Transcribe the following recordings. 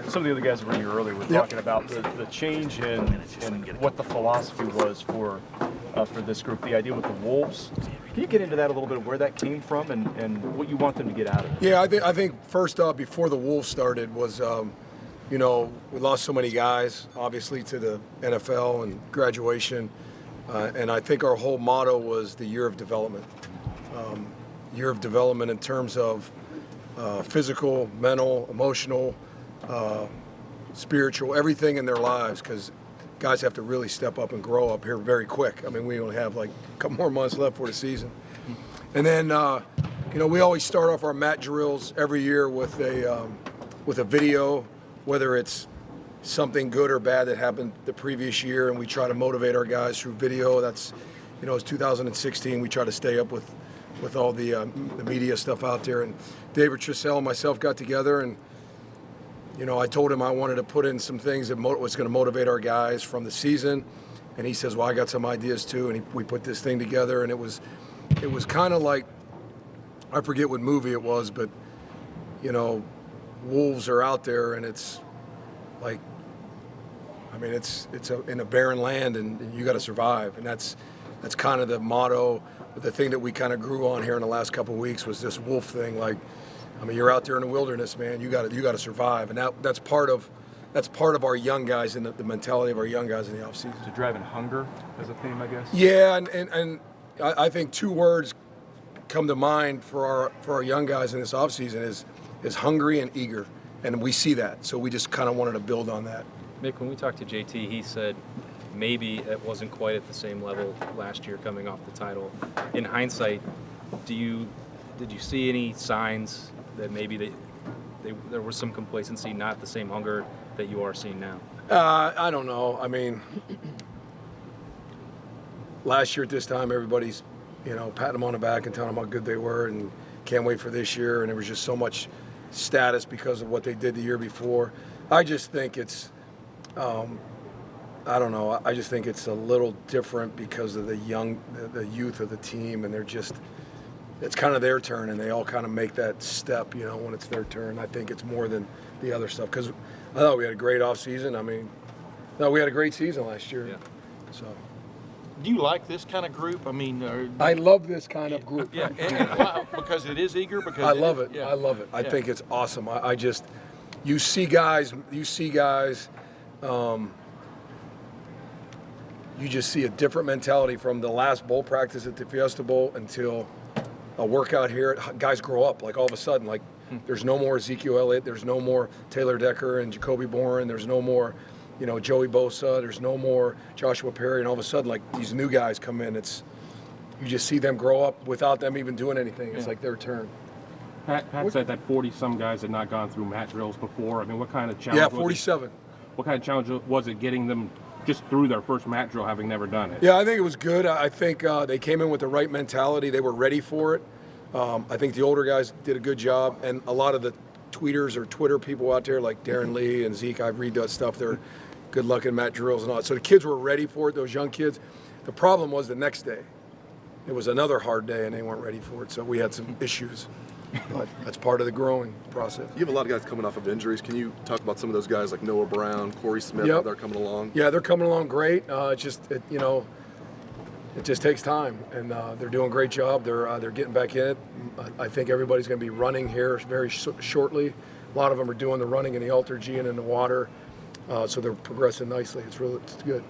some of the other guys that were here earlier were talking about the change in what the philosophy was for this group, the idea with the Wolves. Can you get into that a little bit, where that came from and what you want them to get out of it? Yeah, I think first off, before the Wolves started was, we lost so many guys, obviously, to the NFL and graduation. And I think our whole motto was the year of development. Year of development in terms of physical, mental, emotional, spiritual, everything in their lives, because guys have to really step up and grow up here very quick. I mean, we only have like a couple more months left for the season. And then, we always start off our mat drills every year with a video, whether it's something good or bad that happened the previous year, and we try to motivate our guys through video. That's, it's 2016. We try to stay up with all the media stuff out there. And David Trissell and myself got together, and I told him I wanted to put in some things that was going to motivate our guys from the season, and he says, "Well, I got some ideas too." And we put this thing together, and it was kind of like, I forget what movie it was, but wolves are out there, and it's like, it's in a barren land, and you got to survive, and that's kind of the motto. But the thing that we kind of grew on here in the last couple of weeks was this wolf thing. Like, you're out there in the wilderness, man. You got to survive, and that's part of our young guys and the mentality of our young guys in the offseason. So driving hunger as a theme, I guess. Yeah, and I think two words come to mind for our young guys in this offseason is hungry and eager, and we see that. So we just kind of wanted to build on that. Mick, when we talked to JT, he said maybe it wasn't quite at the same level last year coming off the title. In hindsight, did you see any signs that maybe there was some complacency, not the same hunger that you are seeing now? I don't know. Last year at this time, everybody's, patting them on the back and telling them how good they were and can't wait for this year. And there was just so much status because of what they did the year before. I just think it's, I don't know. I just think it's a little different because of the youth of the team, and it's kind of their turn, and they all kind of make that step, when it's their turn. I think it's more than the other stuff, because I thought we had a great offseason. We had a great season last year. Yeah. So. Do you like this kind of group? I love this kind of group. Yeah, and why? Because it is eager. Because I love it. Yeah. I love it. I think it's awesome. You see guys. You just see a different mentality from the last bowl practice at the Fiesta Bowl until a workout here. Guys grow up, like all of a sudden, like there's no more Ezekiel Elliott, there's no more Taylor Decker and Jacoby Boren, there's no more, Joey Bosa, there's no more Joshua Perry, and all of a sudden, like these new guys come in. You just see them grow up without them even doing anything. It's like their turn. Pat said that 40-some guys had not gone through mat drills before. What kind of challenge? Yeah, 47. What kind of challenge was it getting them just through their first mat drill, having never done it? Yeah, I think it was good. I think they came in with the right mentality. They were ready for it. I think the older guys did a good job, and a lot of the tweeters or Twitter people out there, like Darren Lee and Zeke, I read that stuff. They're good luck in mat drills and all that. So the kids were ready for it, those young kids. The problem was the next day. It was another hard day, and they weren't ready for it, so we had some issues. But that's part of the growing process. You have a lot of guys coming off of injuries. Can you talk about some of those guys like Noah Brown, Corey Smith, how they're coming along? Yeah, they're coming along great. It just takes time, and they're doing a great job. They're getting back in it. I think everybody's going to be running here very shortly. A lot of them are doing the running in the altar G and in the water. So they're progressing nicely. It's good.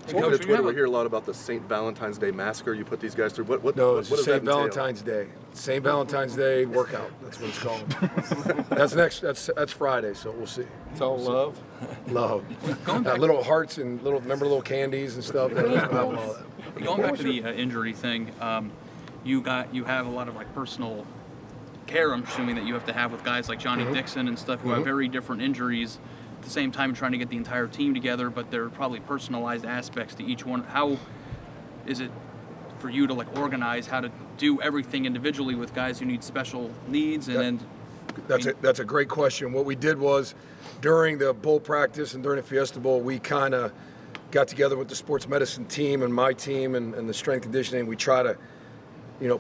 Speaking of Twitter, we hear a lot about the St. Valentine's Day massacre you put these guys through. What it's does St. that entail? Valentine's Day. St. Valentine's Day workout. That's what it's called. That's Friday, so we'll see. It's all love. Love. Little hearts and little candies and stuff. Going back to the injury thing, you have a lot of personal care, I'm assuming, that you have to have with guys like Johnny Dixon and stuff who have very different injuries. At the same time, trying to get the entire team together, but there are probably personalized aspects to each one. How is it for you to organize how to do everything individually with guys who need special needs? That's a great question. What we did was, during the bowl practice and during the Fiesta Bowl, we kind of got together with the sports medicine team and my team and the strength conditioning. We try to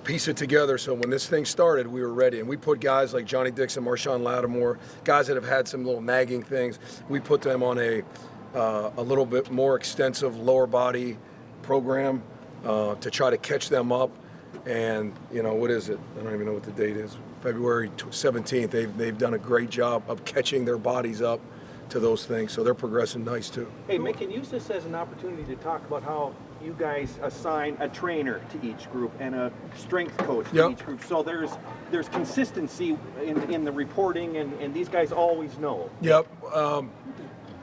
piece it together so when this thing started, we were ready. And we put guys like Johnny Dixon, Marshawn Lattimore, guys that have had some little nagging things, we put them on a little bit more extensive lower body program to try to catch them up. And, what is it? I don't even know what the date is. February 17th, they've done a great job of catching their bodies up to those things, so they're progressing nice too. Hey, Mick, can use this as an opportunity to talk about how you guys assign a trainer to each group and a strength coach to each group, so there's consistency in the reporting, and these guys always know. Yep.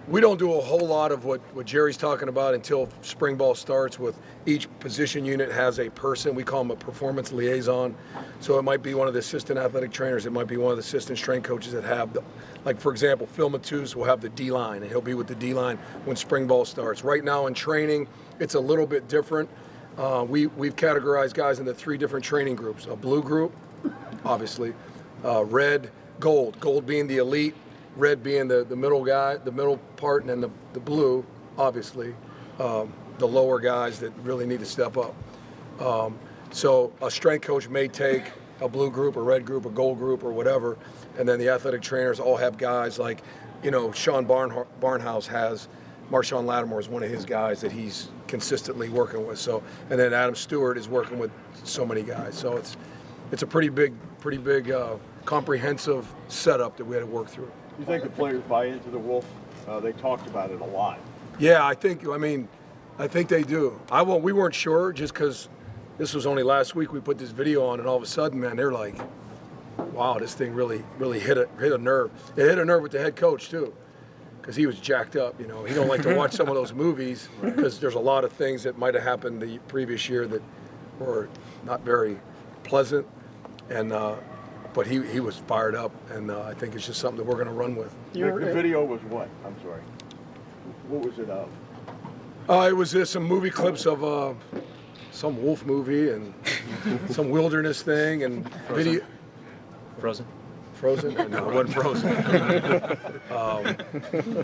We don't do a whole lot of what Jerry's talking about until spring ball starts. With each position unit has a person. We call them a performance liaison. So it might be one of the assistant athletic trainers. It might be one of the assistant strength coaches that have, like for example, Phil Matus will have the D-line, and he'll be with the D-line when spring ball starts. Right now in training, it's a little bit different. We've categorized guys into 3 different training groups. A blue group, obviously, red, gold. Gold being the elite. Red being the middle guy, the middle part, and then the blue, obviously, the lower guys that really need to step up. So a strength coach may take a blue group, a red group, a gold group, or whatever, and then the athletic trainers all have guys like, Sean Barnhouse has, Marshawn Lattimore is one of his guys that he's consistently working with. So, and then Adam Stewart is working with so many guys. So it's a pretty big, comprehensive setup that we had to work through. You think the players buy into the Wolf? They talked about it a lot. Yeah, I think they do. We weren't sure just because this was only last week we put this video on, and all of a sudden, man, they're like, wow, this thing really hit a nerve. It hit a nerve with the head coach too, because he was jacked up. He don't like to watch some of those movies because there's a lot of things that might have happened the previous year that were not very pleasant, and but he was fired up, and I think it's just something that we're going to run with. The video was what? I'm sorry. What was it of? It was some movie clips of some wolf movie and some wilderness thing and video. Frozen? Frozen? No, it wasn't Frozen.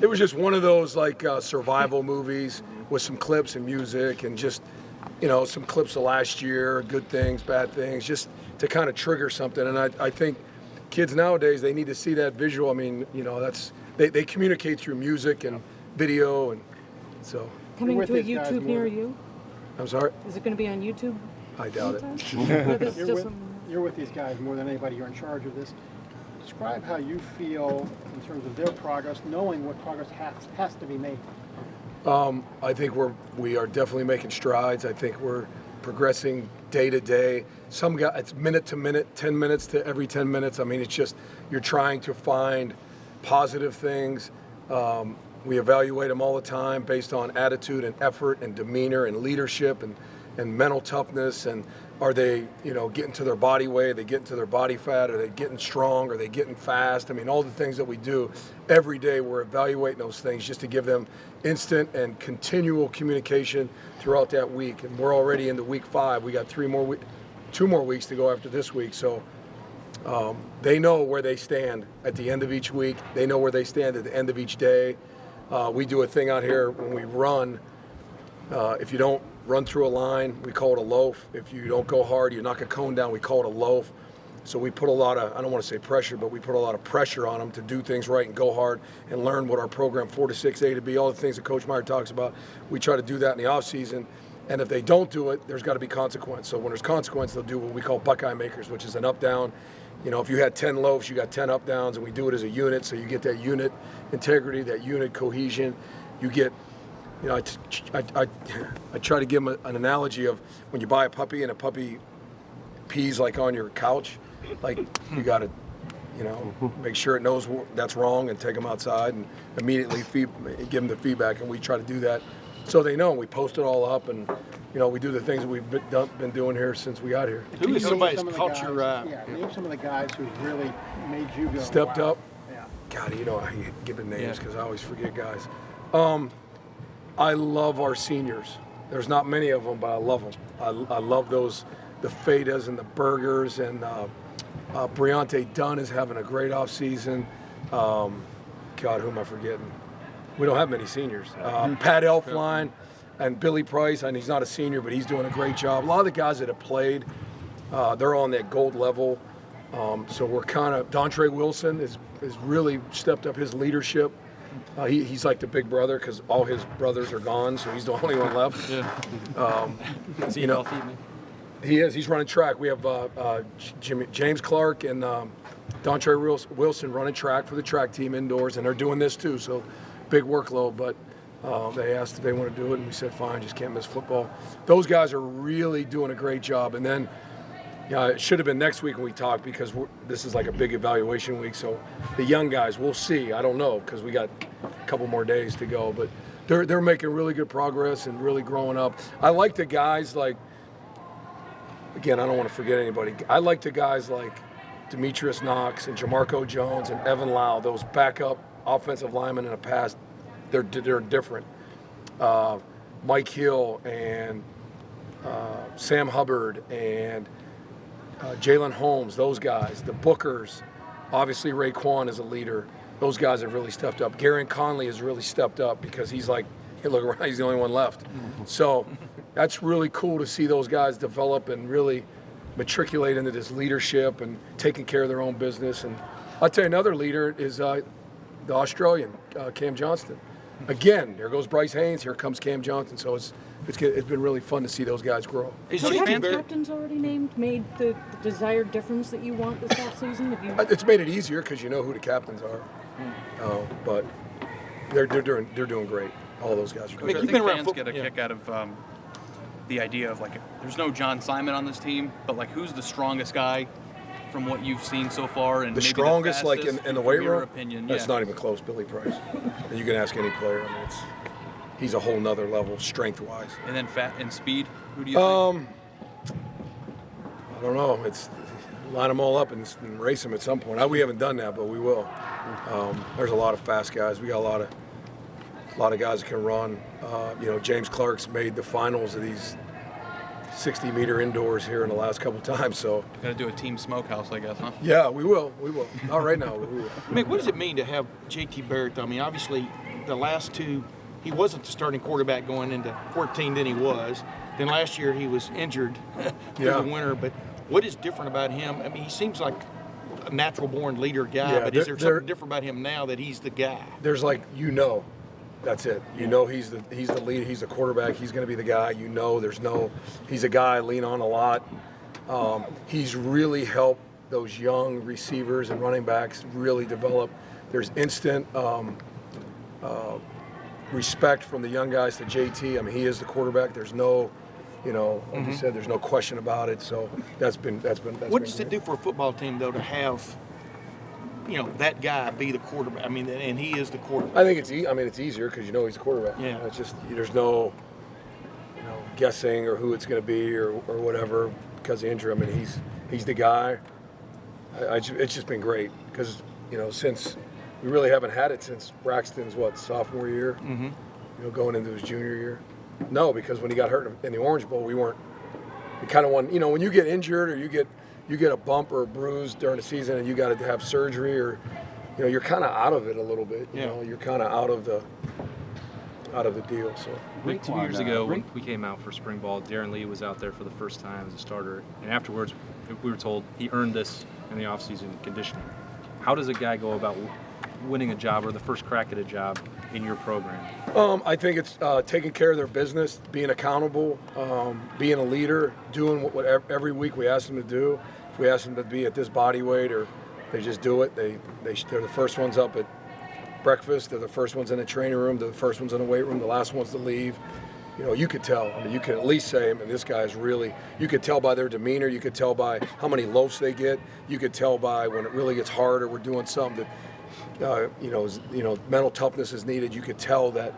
It was just one of those survival movies with some clips and music and just, some clips of last year, good things, bad things, just to kind of trigger something. And I think kids nowadays, they need to see that visual. I mean, they communicate through music and video, and so. Coming to a YouTube near you? I'm sorry? Is it going to be on YouTube? I doubt it. You're with these guys more than anybody. You're in charge of this. Describe how you feel in terms of their progress, knowing what progress has to be made. I think we are definitely making strides. I think we're progressing day to day. Some guys, it's minute to minute, 10 minutes to every 10 minutes. I mean, it's just you're trying to find positive things. We evaluate them all the time based on attitude and effort and demeanor and leadership and mental toughness. And are they, getting to their body weight? Are they getting to their body fat? Are they getting strong? Are they getting fast? I mean, all the things that we do every day, we're evaluating those things just to give them instant and continual communication throughout that week. And we're already into week 5. We got 2 more weeks to go after this week. So they know where they stand at the end of each week. They know where they stand at the end of each day. We do a thing out here when we run. If you don't run through a line, we call it a loaf. If you don't go hard, you knock a cone down, we call it a loaf. So we put a lot of, I don't want to say pressure, but we put a lot of pressure on them to do things right and go hard and learn what our program 4 to 6, A to B, all the things that Coach Meyer talks about. We try to do that in the offseason. And if they don't do it, there's got to be consequence. So when there's consequence, they'll do what we call Buckeye makers, which is an up-down. If you had 10 loaves, you got 10 up-downs, and we do it as a unit. So you get that unit integrity, that unit cohesion. You get, I try to give them an analogy of when you buy a puppy and a puppy pees on your couch, you got to, make sure it knows that's wrong and take them outside and immediately give them the feedback. And we try to do that so they know. We post it all up, and we do the things that we've been doing here since we got here. Who is somebody that's caught your Yeah, name some of the guys who really made you go. Stepped wow. up. Yeah. God, I hate giving names because I always forget guys. I love our seniors. There's not many of them, but I love them. I love those, the Fadas and the Burgers, and Briante Dunn is having a great offseason. God, who am I forgetting? We don't have many seniors. Pat Elfline and Billy Price, and he's not a senior, but he's doing a great job. A lot of the guys that have played They're on that gold level. So we're kind of, Dontre Wilson has really stepped up his leadership. He's like the big brother because all his brothers are gone, so he's the only one left. Is he healthy? He is. He's running track. We have James Clark and Dontre Wilson running track for the track team indoors, and they're doing this too. So big workload, but they asked if they want to do it, and we said fine. Just can't miss football. Those guys are really doing a great job. And then, it should have been next week when we talked because this is like a big evaluation week. So the young guys, we'll see. I don't know because we got a couple more days to go, but they're making really good progress and really growing up. I like the guys like. Again, I don't want to forget anybody. I like the guys like Demetrius Knox and Jamarco Jones and Evan Lau, those backup offensive linemen in the past. They're different. Mike Hill and Sam Hubbard and Jalen Holmes, those guys. The Bookers, obviously Raekwon is a leader. Those guys have really stepped up. Garen Conley has really stepped up because he's like, hey, look around, he's the only one left. So that's really cool to see those guys develop and really matriculate into this leadership and taking care of their own business. And I'll tell you another leader is the Australian, Cam Johnston. Again, there goes Bryce Haynes, here comes Cam Johnston. So it's been really fun to see those guys grow. So have captains already named made the desired difference that you want this offseason? It's made it easier because you know who the captains are. But they're doing great. All those guys are doing I great. think fans get a kick out of the idea of, like, there's no John Simon on this team, but, like, who's the strongest guy from what you've seen so far? And the maybe strongest, like in the weight room? Opinion, that's not even close, Billy Price. And you can ask any player. I mean, he's a whole nother level, strength-wise. And then fat and speed, who do you think? I don't know. It's line them all up and race them at some point. We haven't done that, but we will. There's a lot of fast guys. We got a lot of guys that can run. James Clark's made the finals of these 60-meter indoors here in the last couple times. So got to do a team smokehouse, I guess, huh? Yeah, we will. Not right now. We will. I mean, what does it mean to have JT Barrett? I mean, obviously, the last two, he wasn't the starting quarterback going into 14 than he was. Then last year he was injured through the winter. But what is different about him? I mean, he seems like a natural-born leader guy. But is there something different about him now that he's the guy? There's that's it. He's the lead. He's the quarterback. He's going to be the guy. He's a guy I lean on a lot. He's really helped those young receivers and running backs really develop. There's instant respect from the young guys to JT. I mean, he is the quarterback. There's no, like you said, there's no question about it. So that's been. What does it do for a football team though to have, that guy be the quarterback? I mean, and he is the quarterback. I think it's easier because he's the quarterback. Yeah. It's just there's no, guessing or who it's going to be or whatever because of injury. I mean, he's the guy. It's just been great because since we really haven't had it since Braxton's sophomore year, going into his junior year. No, because when he got hurt in the Orange Bowl, we kind of won. When you get injured or you get a bump or a bruise during the season and you got to have surgery or you're kind of out of it a little bit. You're kind of out of the deal. So Rick, 2 years ago when we came out for spring ball, Darren Lee was out there for the first time as a starter, and afterwards we were told he earned this in the offseason conditioning. How does a guy go about winning a job or the first crack at a job in your program? I think it's taking care of their business, being accountable, being a leader, doing what every week we ask them to do. If we ask them to be at this body weight or they just do it, they're the first ones up at breakfast, they're the first ones in the training room, they're the first ones in the weight room, the last ones to leave. You could tell. I mean, you could at least say, this guy is really, you could tell by their demeanor, you could tell by how many loafs they get, you could tell by when it really gets hard or we're doing something that mental toughness is needed. You could tell that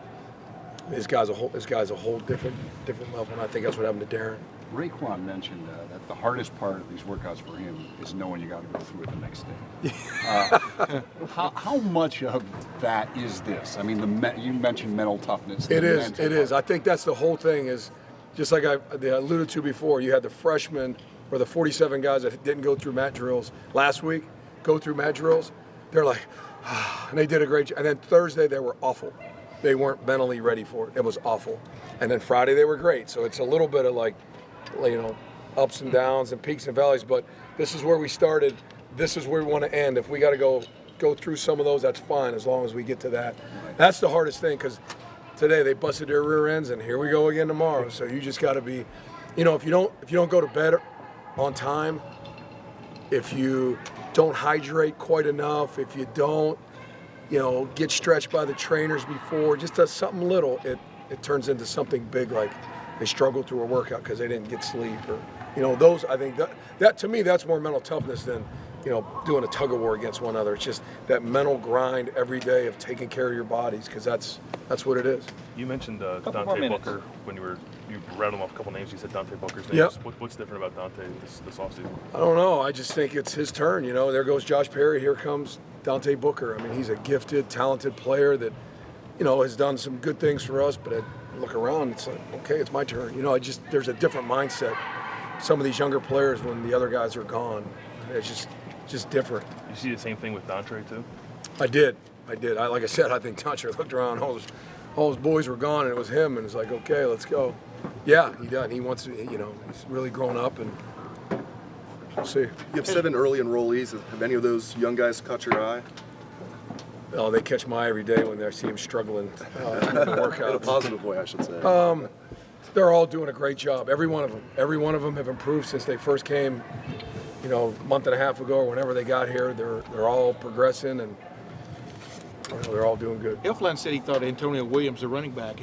this guy's a whole different level, and I think that's what happened to Darren. Raekwon mentioned that the hardest part of these workouts for him is knowing you got to go through it the next day. How much of that is this? I mean, you mentioned mental toughness. It is. I think that's the whole thing. Is just like I alluded to before. You had the freshmen or the 47 guys that didn't go through mat drills last week. Go through mat drills. They're like, and they did a great job. And then Thursday they were awful. They weren't mentally ready for it. It was awful. And then Friday they were great. So it's a little bit of ups and downs and peaks and valleys, but this is where we started. This is where we want to end. If we got to go through some of those, that's fine, as long as we get to that. That's the hardest thing, because today they busted their rear ends, and here we go again tomorrow. So you just got to be, if you don't go to bed on time, if you don't hydrate quite enough, if you don't, get stretched by the trainers before, just does something little, it turns into something big, like they struggled through a workout because they didn't get sleep, or those. I think that to me, that's more mental toughness than doing a tug of war against one another. It's just that mental grind every day of taking care of your bodies, because that's what it is. You mentioned Dante Booker when you rattled off a couple names. You said Dante Booker's name. Yep. What's different about Dante this offseason? I don't know. I just think it's his turn. There goes Josh Perry. Here comes Dante Booker. I mean, he's a gifted, talented player that, has done some good things for us. But I look around, it's like, okay, it's my turn. There's a different mindset. Some of these younger players, when the other guys are gone, it's just different. You see the same thing with Dante too? I did. Like I said, I think Dante looked around, all his boys were gone, and it was him, and it's like, okay, let's go. Yeah, he does. He wants to, he's really grown up, and we'll see. You have 7 early enrollees. Have any of those young guys caught your eye? Oh, they catch my eye every day when I see him struggling in the workouts. In a positive way, I should say. They're all doing a great job. Every one of them. Every one of them have improved since they first came, a month and a half ago or whenever they got here. They're all progressing, and they're all doing good. Elfline said he thought Antonio Williams, the running back,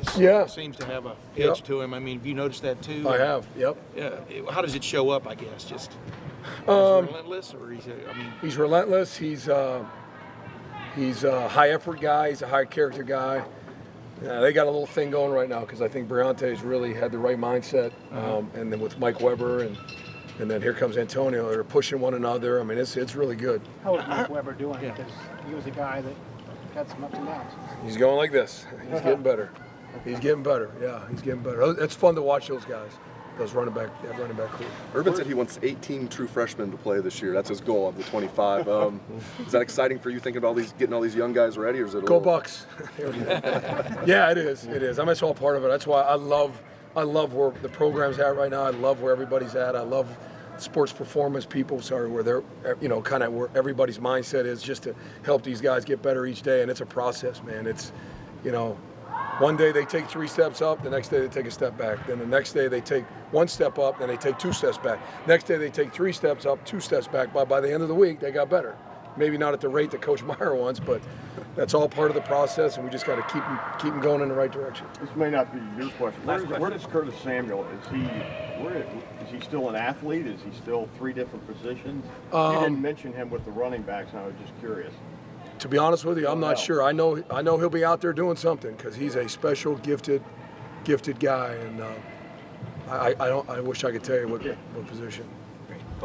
seems to have a edge to him. I mean, have you noticed that too? I have. Yep. Yeah. How does it show up? I guess just relentless, or he's relentless. He's a high effort guy. He's a high character guy. They got a little thing going right now, because I think Briante's really had the right mindset, and then with Mike Weber and then here comes Antonio. They're pushing one another. I mean, it's really good. How is Mike Weber doing? Because he was a guy that had some ups and downs. He's going like this. He's getting better. He's getting better. Yeah, he's getting better. It's fun to watch those guys. Those running back crew. Urban said he wants 18 true freshmen to play this year. That's his goal of the 25. Is that exciting for you, thinking about getting all these young guys ready, or is it Go Bucks? Yeah, it is. It is. I mean, it's all part of it. That's why I love where the program's at right now. I love where everybody's at. I love sports performance people, where they're, kind of where everybody's mindset is, just to help these guys get better each day. And it's a process, man. It's, one day they take 3 steps up, the next day they take a step back. Then the next day they take 1 step up, then they take 2 steps back. Next day they take 3 steps up, 2 steps back. But by the end of the week, they got better. Maybe not at the rate that Coach Meyer wants, but that's all part of the process, and we just got to keep them going in the right direction. This may not be your question. Where does Curtis Samuel? Is he still an athlete? Is he still 3 different positions? You didn't mention him with the running backs, and I was just curious. To be honest with you, I'm not sure. I know he'll be out there doing something, because he's a special, gifted guy, and I wish I could tell you what position.